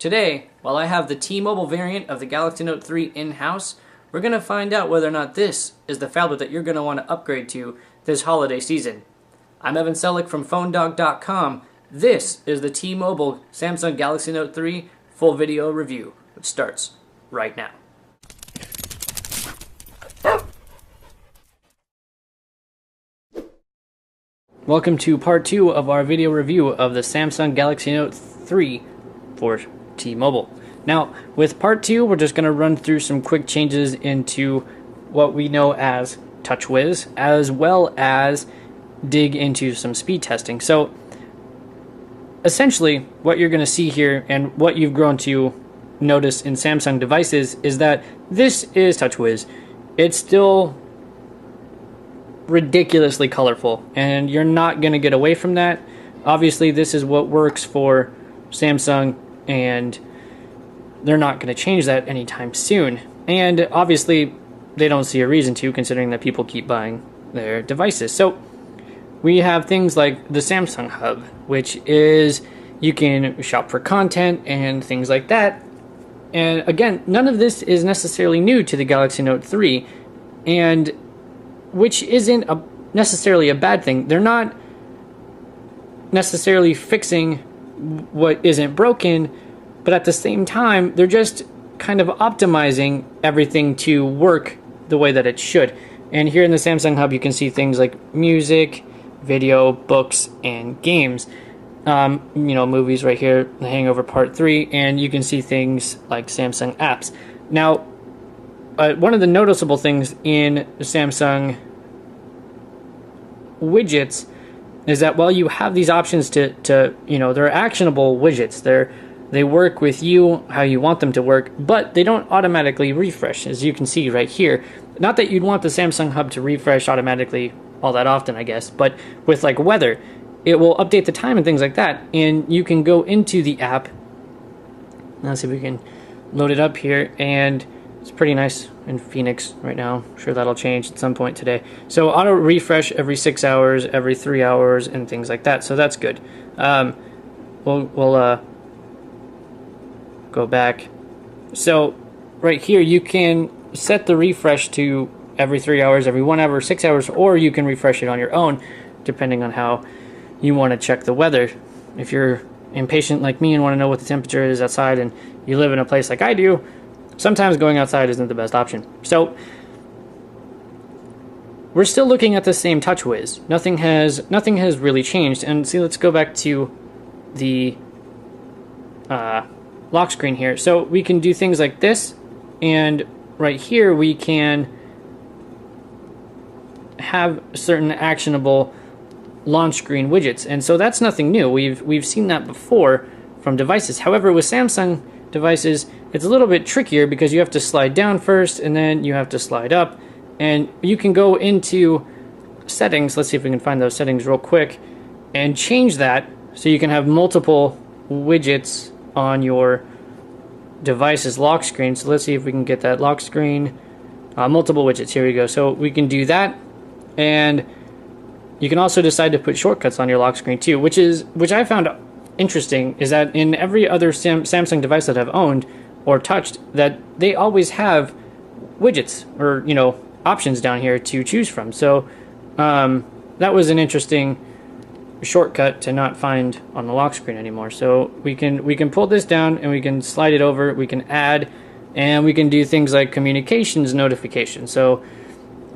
Today, while I have the T-Mobile variant of the Galaxy Note 3 in-house, we're going to find out whether or not this is the phablet that you're going to want to upgrade to this holiday season. I'm Evan Selleck from PhoneDog.com. This is the T-Mobile Samsung Galaxy Note 3 full video review, which starts right now. Welcome to part 2 of our video review of the Samsung Galaxy Note 3 for T-Mobile. Now, with part 2, we're just going to run through some quick changes into what we know as TouchWiz, as well as dig into some speed testing. So, essentially, what you're going to see here, and what you've grown to notice in Samsung devices, is that this is TouchWiz. It's still ridiculously colorful, and you're not going to get away from that. Obviously, this is what works for Samsung, and they're not going to change that anytime soon. And obviously, they don't see a reason to, considering that people keep buying their devices. So we have things like the Samsung Hub, which is you can shop for content and things like that. And again, none of this is necessarily new to the Galaxy Note 3, and which isn't necessarily a bad thing. They're not necessarily fixing what isn't broken, but at the same time, they're just kind of optimizing everything to work the way that it should. And here in the Samsung Hub, you can see things like music, video, books, and games. Movies right here, The Hangover Part 3, and you can see things like Samsung apps. Now, one of the noticeable things in the Samsung widgets is that while you have these options to they're actionable widgets, they work with you how you want them to work, but they don't automatically refresh, as you can see right here. Not that you'd want the Samsung Hub to refresh automatically all that often, I guess, but with like weather, it will update the time and things like that, and you can go into the app. Let's see if we can load it up here, and it's pretty nice in Phoenix right now. I'm sure that'll change at some point today. So auto refresh every 6 hours, every 3 hours, and things like that. So that's good. We'll go back. So right here, you can set the refresh to every 3 hours, every 1 hour, 6 hours, or you can refresh it on your own, depending on how you want to check the weather. If you're impatient like me and want to know what the temperature is outside, and you live in a place like I do, sometimes going outside isn't the best option. So we're still looking at the same TouchWiz. Nothing has really changed. And see, let's go back to the lock screen here. So we can do things like this, and right here we can have certain actionable launch screen widgets. And so that's nothing new. We've seen that before from devices. However, with Samsung devices, it's a little bit trickier because you have to slide down first and then you have to slide up, and you can go into settings. Let's see if we can find those settings real quick and change that so you can have multiple widgets on your device's lock screen. So let's see if we can get that lock screen, multiple widgets. Here we go. So we can do that, and you can also decide to put shortcuts on your lock screen too, which I found interesting, is that in every other Samsung device that I've owned or touched, that they always have widgets or options down here to choose from. So that was an interesting shortcut to not find on the lock screen anymore. So we can pull this down and we can slide it over, we can add, and we can do things like communications notification. So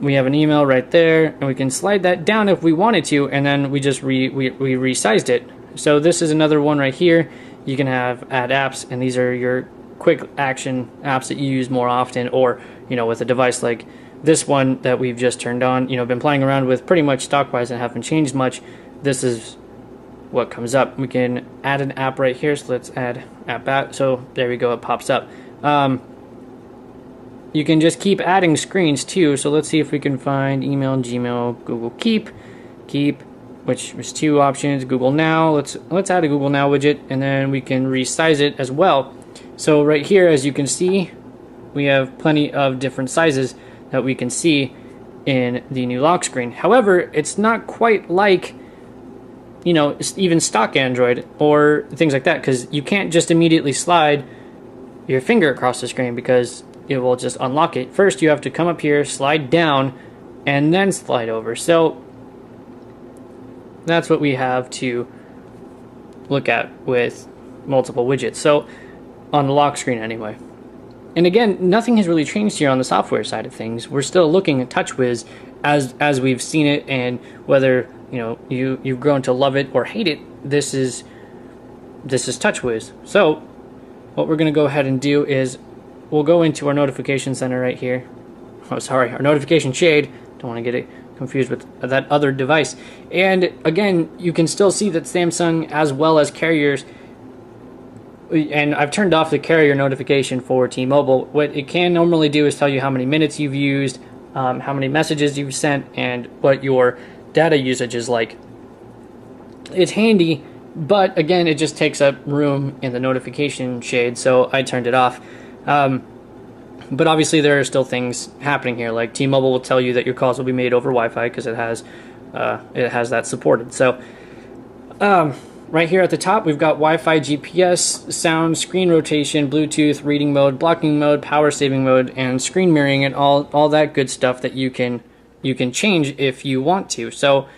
we have an email right there, and we can slide that down if we wanted to, and then we just we resized it. So this is another one right here. You can have add apps, and these are your quick action apps that you use more often, or with a device like this one that we've just turned on, been playing around with pretty much stock-wise and haven't changed much. This is what comes up. We can add an app right here, so let's add app. So there we go, it pops up. You can just keep adding screens too. So let's see if we can find email, Gmail, Google Keep, which is 2 options. Google Now, let's add a Google Now widget, and then we can resize it as well. So right here, as you can see, we have plenty of different sizes that we can see in the new lock screen. However, it's not quite like you know, even stock Android or things like that, because you can't just immediately slide your finger across the screen because it will just unlock it. First, you have to come up here, slide down, and then slide over. So that's what we have to look at with multiple widgets. So on the lock screen anyway. And again, nothing has really changed here on the software side of things. We're still looking at TouchWiz as we've seen it, and whether you've grown to love it or hate it, this is TouchWiz. So what we're going to go ahead and do is we'll go into our notification center right here. Oh, sorry, our notification shade. Don't want to get it confused with that other device. And again, you can still see that Samsung, as well as carriers, and I've turned off the carrier notification for T-Mobile. What it can normally do is tell you how many minutes you've used, how many messages you've sent, and what your data usage is like. It's handy, but again, it just takes up room in the notification shade, so I turned it off. But obviously there are still things happening here, like T-Mobile will tell you that your calls will be made over Wi-Fi because it has that supported. So right here at the top, we've got Wi-Fi, GPS, sound, screen rotation, Bluetooth, reading mode, blocking mode, power saving mode, and screen mirroring, and all that good stuff that you can change if you want to. So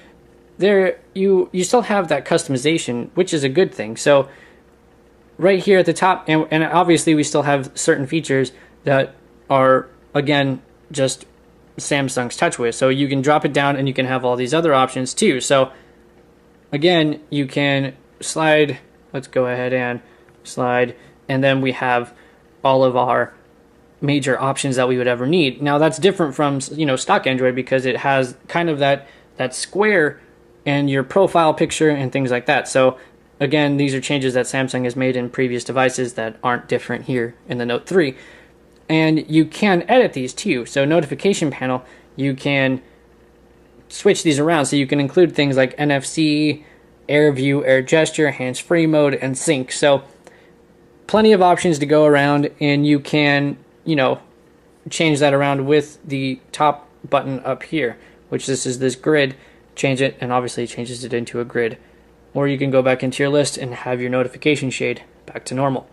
there you still have that customization, which is a good thing. So right here at the top, and obviously we still have certain features that are, again, just Samsung's TouchWiz. So you can drop it down and you can have all these other options too. So again, you can slide, let's go ahead and slide, and then we have all of our major options that we would ever need. Now that's different from, stock Android, because it has kind of that square and your profile picture and things like that. So again, these are changes that Samsung has made in previous devices that aren't different here in the Note 3. And you can edit these too. So notification panel, you can switch these around. So you can include things like NFC, Air View, Air Gesture, hands-free mode, and sync. So plenty of options to go around, and you can, change that around with the top button up here, which this is this grid. Change it, and obviously it changes it into a grid. Or you can go back into your list and have your notification shade back to normal.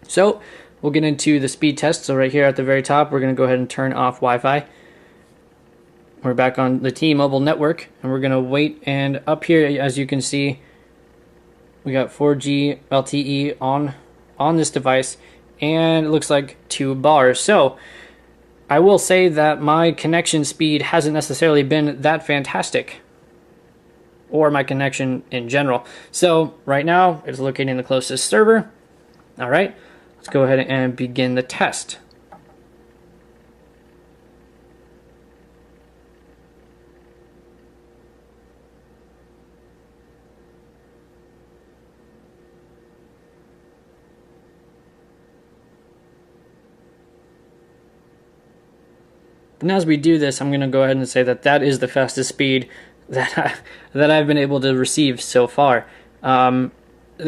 So we'll get into the speed test. So right here at the very top, we're going to go ahead and turn off Wi-Fi. We're back on the T-Mobile network, and we're going to wait. And up here, as you can see, we got 4G LTE on this device, and it looks like 2 bars. So I will say that my connection speed hasn't necessarily been that fantastic, or my connection in general. So right now, it's locating the closest server. All right, let's go ahead and begin the test. And as we do this, I'm going to go ahead and say that is the fastest speed that I've been able to receive so far. The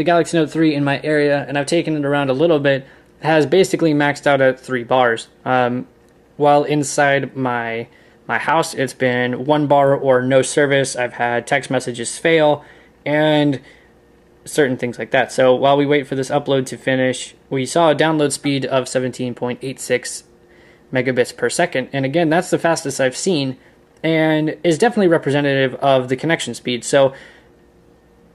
Galaxy Note 3 in my area, and I've taken it around a little bit, has basically maxed out at 3 bars. While inside my house, it's been 1 bar or no service. I've had text messages fail and certain things like that. So while we wait for this upload to finish, we saw a download speed of 17.86 megabits per second. And again, that's the fastest I've seen, and is definitely representative of the connection speed. So,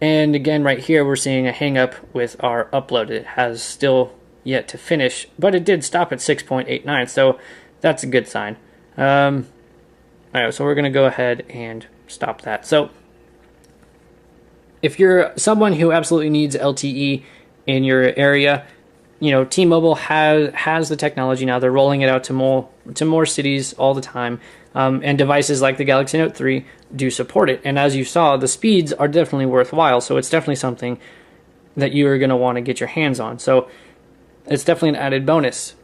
and again, right here, we're seeing a hang up with our upload. It has still yet to finish, but it did stop at 6.89, so that's a good sign. All right, so we're going to go ahead and stop that. So if you're someone who absolutely needs LTE in your area, T-Mobile has the technology now. They're rolling it out to more cities all the time, and devices like the Galaxy Note 3 do support it. And as you saw, the speeds are definitely worthwhile. So it's definitely something that you are going to want to get your hands on. So it's definitely an added bonus.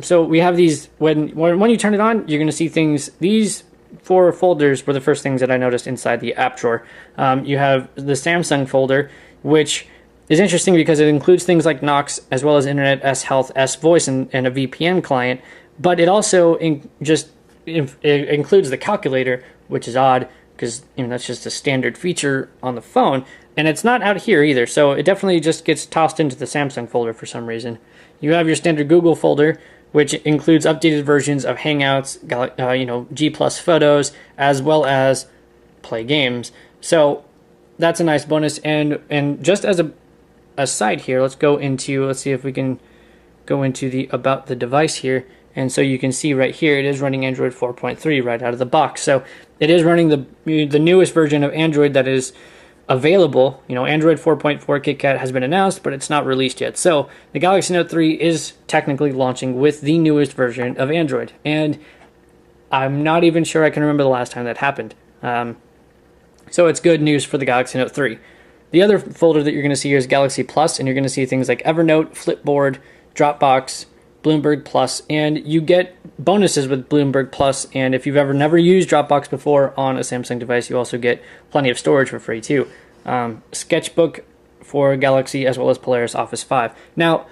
So we have these. When you turn it on, you're going to see things. These 4 folders were the first things that I noticed inside the app drawer. You have the Samsung folder, which is interesting because it includes things like Knox, as well as Internet, S-Health, S-Voice, and a VPN client. But it also includes the calculator, which is odd, because that's just a standard feature on the phone, and it's not out here either. So it definitely just gets tossed into the Samsung folder for some reason. You have your standard Google folder, which includes updated versions of Hangouts, G Plus Photos, as well as Play Games. So that's a nice bonus. And just as a side here, let's see if we can go into the about the device here. And so you can see right here, it is running Android 4.3 right out of the box. So it is running the newest version of Android that is available. Android 4.4 KitKat has been announced, but it's not released yet. So the Galaxy Note 3 is technically launching with the newest version of Android. And I'm not even sure I can remember the last time that happened. So it's good news for the Galaxy Note 3. The other folder that you're going to see here is Galaxy Plus, and you're going to see things like Evernote, Flipboard, Dropbox, Bloomberg Plus, and you get bonuses with Bloomberg Plus. And if you've never used Dropbox before on a Samsung device, you also get plenty of storage for free too. Sketchbook for Galaxy, as well as Polaris Office 5. Now,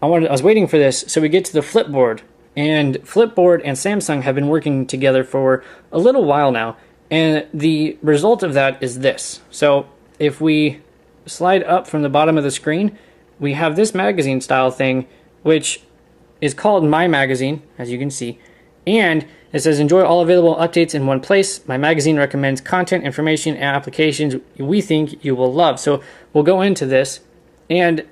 I was waiting for this, so we get to the Flipboard, and Flipboard and Samsung have been working together for a little while now, and the result of that is this. So if we slide up from the bottom of the screen, we have this magazine style thing, which is called My Magazine, as you can see, and it says, enjoy all available updates in one place. My Magazine recommends content, information, and applications we think you will love. So we'll go into this, and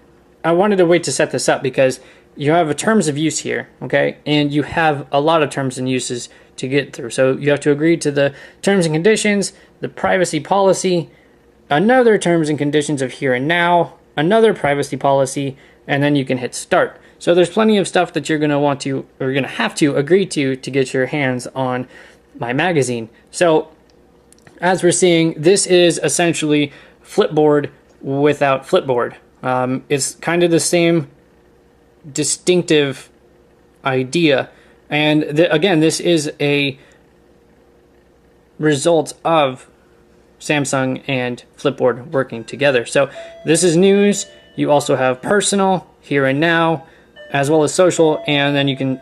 I wanted to wait to set this up because you have a terms of use here, okay? And you have a lot of terms and uses to get through. So you have to agree to the terms and conditions, the privacy policy, another terms and conditions of here and now, another privacy policy, and then you can hit start. So there's plenty of stuff that you're going to want to, or you're going to have to agree to get your hands on My Magazine. So as we're seeing, this is essentially Flipboard without Flipboard. It's kind of the same distinctive idea. And again, this is a result of Samsung and Flipboard working together. So this is news. You also have personal, here and now, as well as social, and then you can,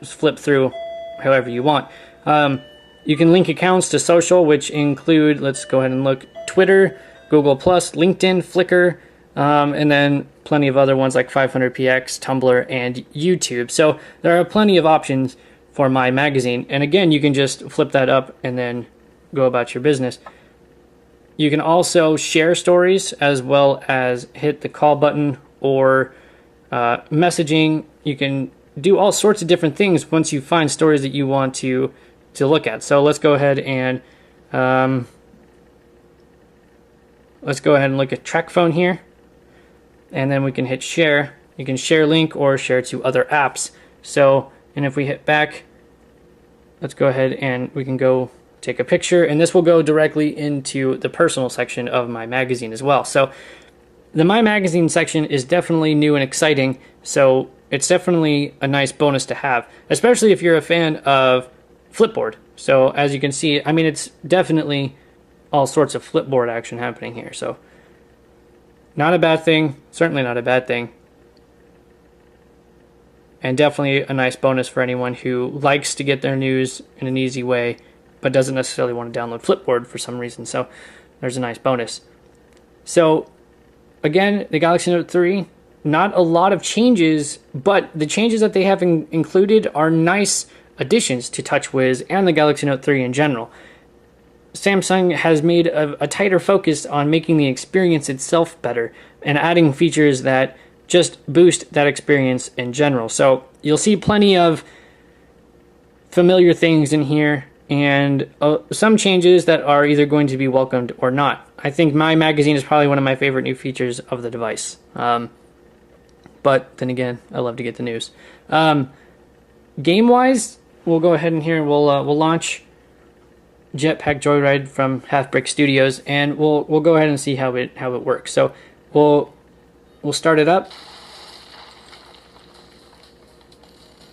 flip through however you want. You can link accounts to social, which include, let's go ahead and look, Twitter, Google+, LinkedIn, Flickr, and then plenty of other ones like 500px, Tumblr, and YouTube. So there are plenty of options for My Magazine. And again, you can just flip that up and then go about your business. You can also share stories as well as hit the call button or messaging. You can do all sorts of different things once you find stories that you want to look at. So let's go ahead and look at TrackPhone here, and then we can hit share. You can share link or share to other apps. So, and if we hit back, let's go ahead and we can go take a picture, and this will go directly into the personal section of My Magazine as well. So the My Magazine section is definitely new and exciting, so it's definitely a nice bonus to have, especially if you're a fan of Flipboard. So as you can see, it's definitely all sorts of Flipboard action happening here. So not a bad thing, certainly not a bad thing. And definitely a nice bonus for anyone who likes to get their news in an easy way, but doesn't necessarily want to download Flipboard for some reason. So there's a nice bonus. So again, the Galaxy Note 3, not a lot of changes, but the changes that they have included are nice additions to TouchWiz and the Galaxy Note 3 in general. Samsung has made a tighter focus on making the experience itself better and adding features that just boost that experience in general. So you'll see plenty of familiar things in here, and some changes that are either going to be welcomed or not. I think My Magazine is probably one of my favorite new features of the device. But then again, I love to get the news. Game-wise, we'll go ahead and here we'll launch Jetpack Joyride from Half Brick Studios, and we'll go ahead and see how it works. So we'll start it up,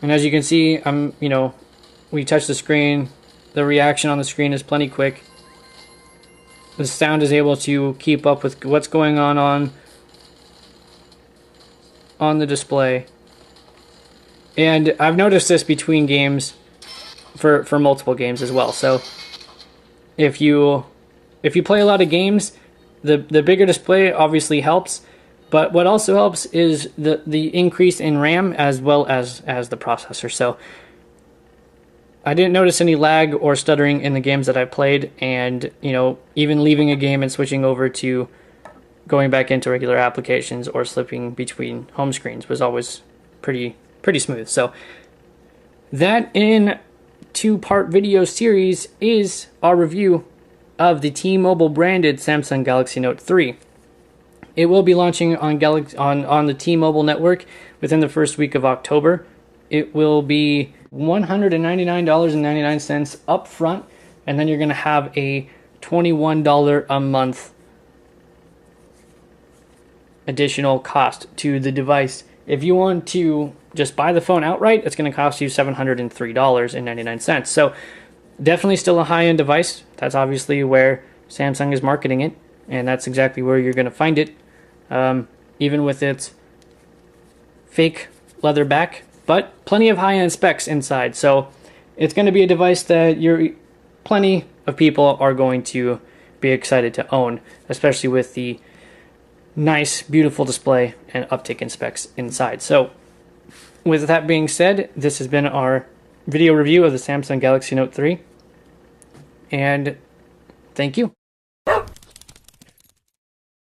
and as you can see, we touch the screen. The reaction on the screen is plenty quick. The sound is able to keep up with what's going on the display. And I've noticed this between games for multiple games as well. So If you play a lot of games, the bigger display obviously helps, but what also helps is the increase in RAM as well as the processor. So I didn't notice any lag or stuttering in the games that I played, and even leaving a game and switching over to going back into regular applications or slipping between home screens was always pretty smooth. So that in two-part video series is our review of the T-Mobile branded Samsung Galaxy Note 3. It will be launching on the T-Mobile network within the first week of October. It will be $199.99 up front, and then you're going to have a $21 a month additional cost to the device. If you want to just buy the phone outright, it's going to cost you $703.99. So definitely still a high-end device. That's obviously where Samsung is marketing it, and that's exactly where you're going to find it, even with its fake leather back, but plenty of high-end specs inside. So it's going to be a device that plenty of people are going to be excited to own, especially with the nice, beautiful display and uptick in specs inside. So with that being said, this has been our video review of the Samsung Galaxy Note 3, and thank you.